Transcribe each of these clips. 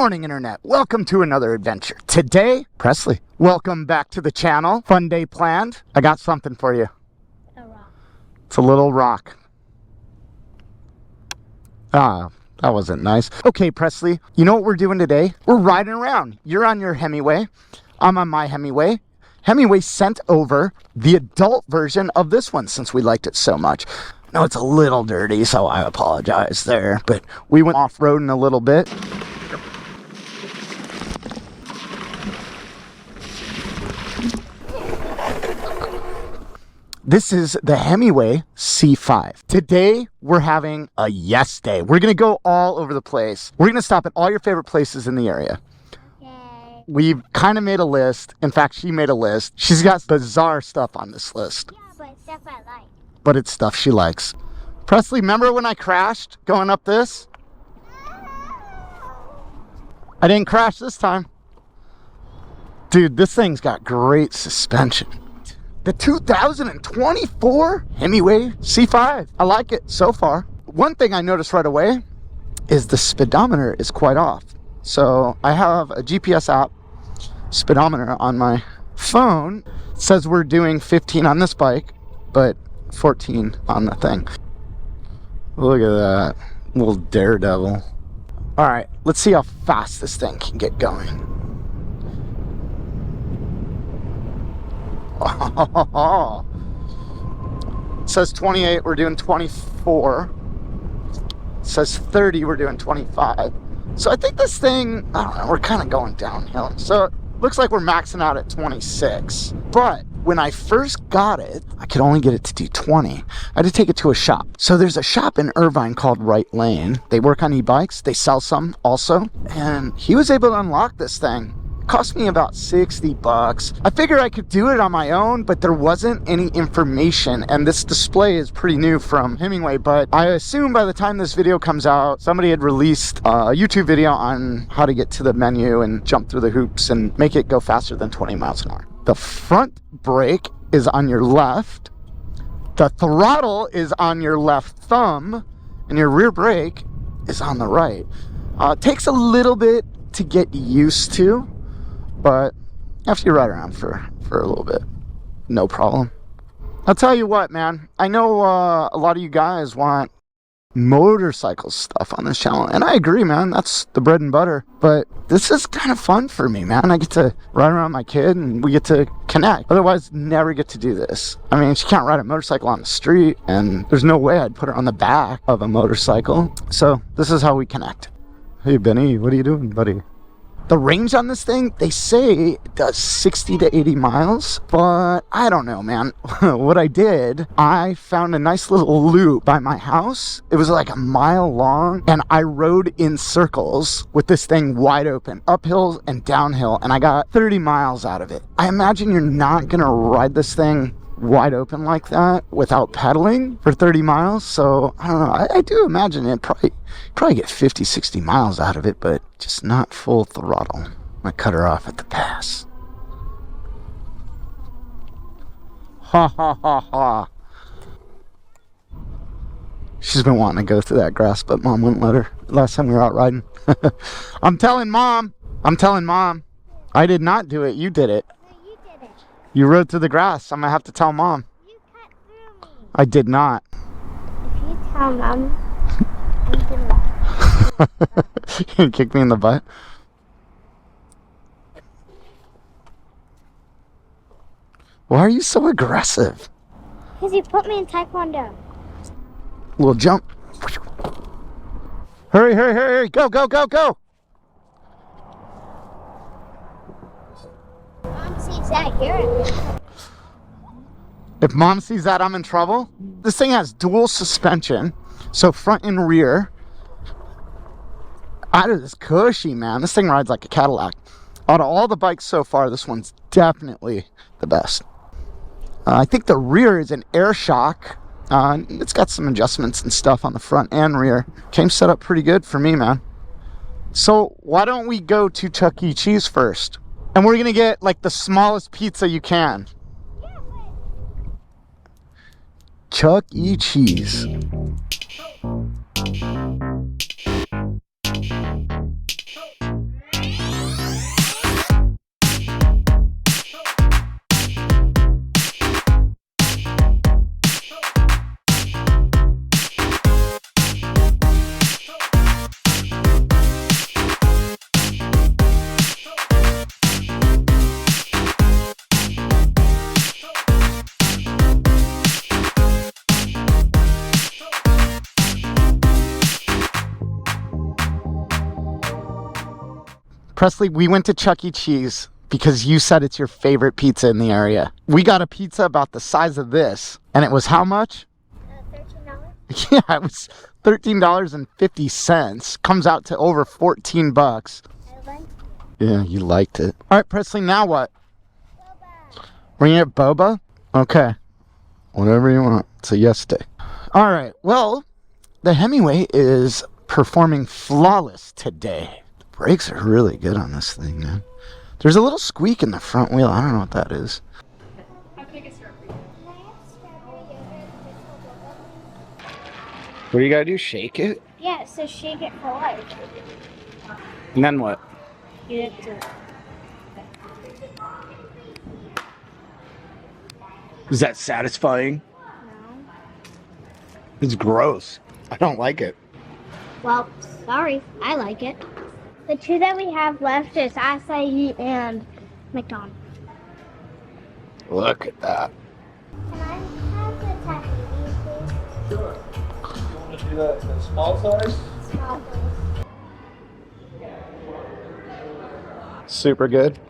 morning, Internet. Welcome to another adventure. Today, Presley, welcome back to the channel. Fun day planned. I got something for you. A rock. It's a little rock. Ah, that wasn't nice. Okay, Presley, you know what we're doing today? We're riding around. You're on your Himiway. I'm on my Himiway. Himiway sent over the adult version of this one since we liked it so much. No, it's a little dirty, so I apologize there. But we went off-roading a little bit. This is the Himiway C5. Today, we're having a yes day. We're going to go all over the place. We're going to stop at all your favorite places in the area. Okay. We've kind of made a list. In fact, she made a list. She's got bizarre stuff on this list. Yeah, but stuff I like. But it's stuff she likes. Presley, remember when I crashed going up this? I didn't crash this time. Dude, this thing's got great suspension. The 2024 Himiway C5. I like it so far. One thing I noticed right away is the speedometer is quite off. So I have a GPS app speedometer on my phone. It says we're doing 15 on this bike, but 14 on the thing. Look at that little daredevil. All right, let's see how fast this thing can get going. It says 28, we're doing 24. It says 30, we're doing 25. So I think this thing, I don't know, we're kind of going downhill. So it looks like we're maxing out at 26. But when I first got it, I could only get it to do 20. I had to take it to a shop. So there's a shop in Irvine called Right Lane. They work on e-bikes. They sell some also. And he was able to unlock this thing. Cost me about 60 bucks. I figured I could do it on my own, but there wasn't any information, and this display is pretty new from Hemingway, but I assume by the time this video comes out, somebody had released a YouTube video on how to get to the menu and jump through the hoops and make it go faster than 20 miles an hour. The front brake is on your left, the throttle is on your left thumb, and your rear brake is on the right. It takes a little bit to get used to, but after you ride around for a little bit, no problem. I'll tell you what, man. I know a lot of you guys want motorcycle stuff on this channel, and I agree, man. That's the bread and butter. But this is kind of fun for me, man. I get to ride around with my kid, and we get to connect. Otherwise, never get to do this. I mean, she can't ride a motorcycle on the street, and there's no way I'd put her on the back of a motorcycle. So this is how we connect. Hey, Benny, what are you doing, buddy? The range on this thing, they say it does 60 to 80 miles, but I don't know, man. What I did, I found a nice little loop by my house. It was like a mile long, and I rode in circles with this thing wide open, uphill and downhill, and I got 30 miles out of it. I imagine you're not gonna ride this thing wide open like that without pedaling for 30 miles, so I don't know. I do imagine it probably get 50, 60 miles out of it, but just not full throttle. I cut her off at the pass. Ha ha ha ha. She's been wanting to go through that grass, but Mom wouldn't let her last time we were out riding. I'm telling Mom. I did not do it. You did it. No, you did it. You rode through the grass. I'm going to have to tell Mom. You cut through me. I did not. If you tell Mom, I'm gonna You gonna kick me in the butt? Why are you so aggressive? Because you put me in Taekwondo. Little jump. Hurry, hurry, hurry, hurry. Go, go, go, go. Mom sees that, you're in trouble. If Mom sees that, I'm in trouble. This thing has dual suspension, so front and rear. Out of this cushy, man. This thing rides like a Cadillac. Out of all the bikes so far, this one's definitely the best. I think the rear is an air shock. It's got some adjustments and stuff on the front and rear. Came set up pretty good for me, man. So why don't we go to Chuck E. Cheese first? And we're gonna get like the smallest pizza you can. Chuck E. Cheese. Presley, we went to Chuck E. Cheese because you said it's your favorite pizza in the area. We got a pizza about the size of this, and it was how much? $13? Yeah, it was $13.50. Comes out to over 14 bucks. I liked it. Yeah, you liked it. All right, Presley, now what? Boba. We're gonna get boba? Okay. Whatever you want. It's a yes day. All right, well, the Hemiway is performing flawless today. The brakes are really good on this thing, man. There's a little squeak in the front wheel. I don't know what that is. Can I have strawberry yogurt with boba? What do you gotta do? Shake it? Yeah, so shake it for life. And then what? You have to. Is that satisfying? No. It's gross. I don't like it. Well, sorry. I like it. The two that we have left is acai and McDonald's. Look at that. Can I have the tahini, please? Sure. You want to do the small size? Small, please. Super good.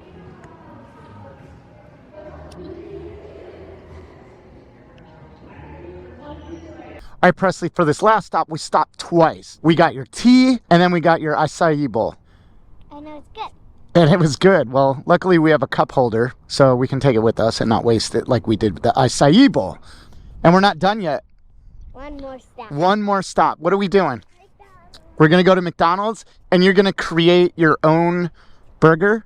All right, Presley, for this last stop, we stopped twice. We got your tea, and then we got your acai bowl. I know it's good. And it was good. Well, luckily we have a cup holder, so we can take it with us and not waste it like we did with the acai bowl. And we're not done yet. One more step. One more stop. What are we doing? We're going to go to McDonald's, and you're going to create your own burger.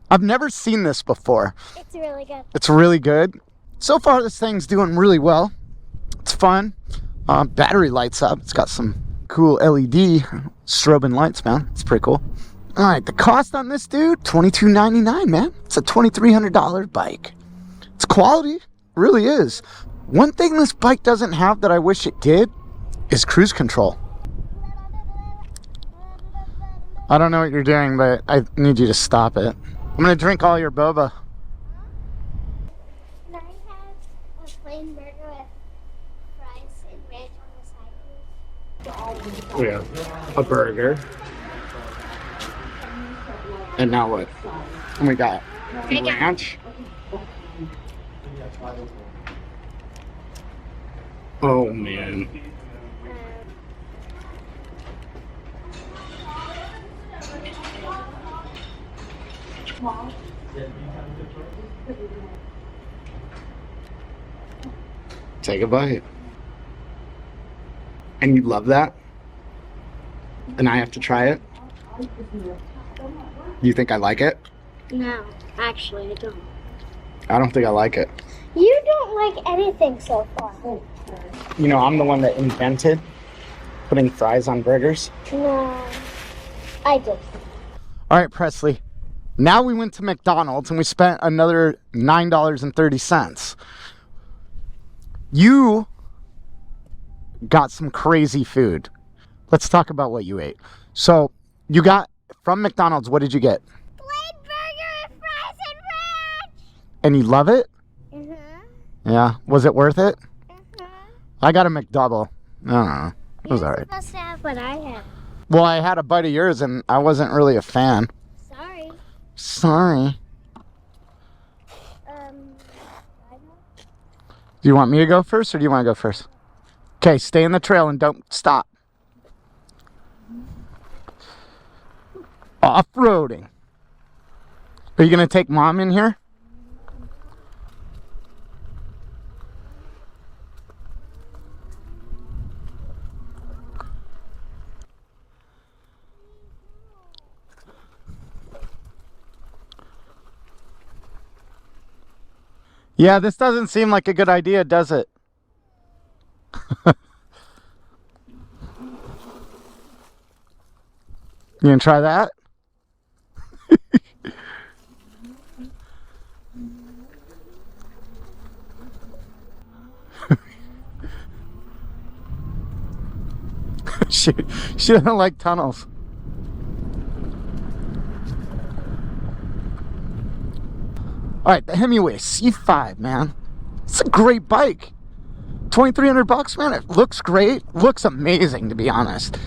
I've never seen this before. It's really good. It's really good. So far, this thing's doing really well. It's fun. Battery lights up. It's got some cool LED strobing lights, man. It's pretty cool. All right, the cost on this, dude, $22.99, man. It's a $2,300 bike. It's quality. It really is. One thing this bike doesn't have that I wish it did is cruise control. I don't know what you're doing, but I need you to stop it. I'm going to drink all your boba. Can I have a plain burger with fries and ranch on the side, please? We have a burger. And now what? And we got ranch. Oh, man. Take a bite. And you love that? And I have to try it? You think I like it? No, actually, I don't. I don't think I like it. You don't like anything so far. You know, I'm the one that invented putting fries on burgers. No, I did. All right, Presley. Now we went to McDonald's and we spent another $9.30. You got some crazy food. Let's talk about what you ate. So you got from McDonald's, what did you get? Plain burger with fries and ranch. And you love it? Mm-hmm. Yeah. Was it worth it? Mm-hmm. I got a McDouble. I don't know. It was all right. You're supposed to have what I have. Well, I had a bite of yours and I wasn't really a fan. Sorry. Sorry. I don't. Do you want me to go first or do you want to go first? Okay, stay in the trail and don't stop. Off-roading. Are you going to take Mom in here? Yeah, this doesn't seem like a good idea, does it? You gonna try that? she doesn't like tunnels. All right, the Himiway C5, man. It's a great bike. 2,300 bucks, man. It looks great. Looks amazing, to be honest.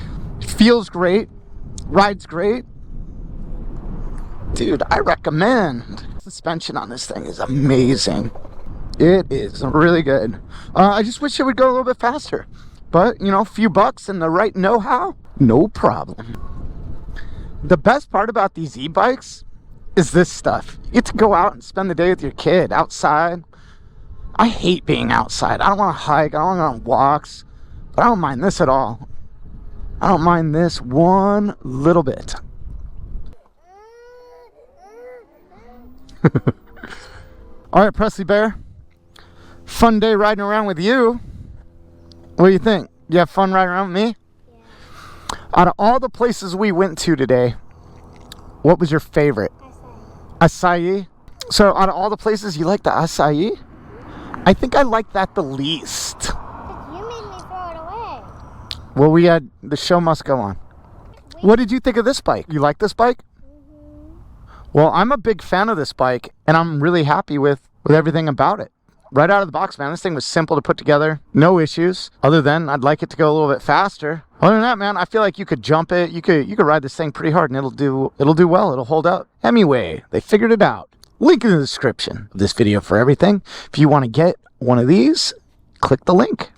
It feels great. Rides great. Dude, I recommend. Suspension on this thing is amazing. It is really good. I just wish it would go a little bit faster. But, you know, a few bucks and the right know-how, no problem. The best part about these e-bikes is this stuff. You get to go out and spend the day with your kid outside. I hate being outside. I don't want to hike. I don't want to go on walks. But I don't mind this at all. I don't mind this one little bit. All right, Presley Bear. Fun day riding around with you. What do you think? You have fun riding around with me? Yeah. Out of all the places we went to today, what was your favorite? Acai. So out of all the places, you like the acai? I think I like that the least. You made me throw it away. Well, we had, the show must go on. What did you think of this bike? You like this bike? Well, I'm a big fan of this bike, and I'm really happy with everything about it. Right out of the box, man, this thing was simple to put together. No issues, other than I'd like it to go a little bit faster. Other than that, man, I feel like you could jump it. You could ride this thing pretty hard, and it'll do well. It'll hold up. Himiway, they figured it out. Link in the description of this video for everything. If you want to get one of these, click the link.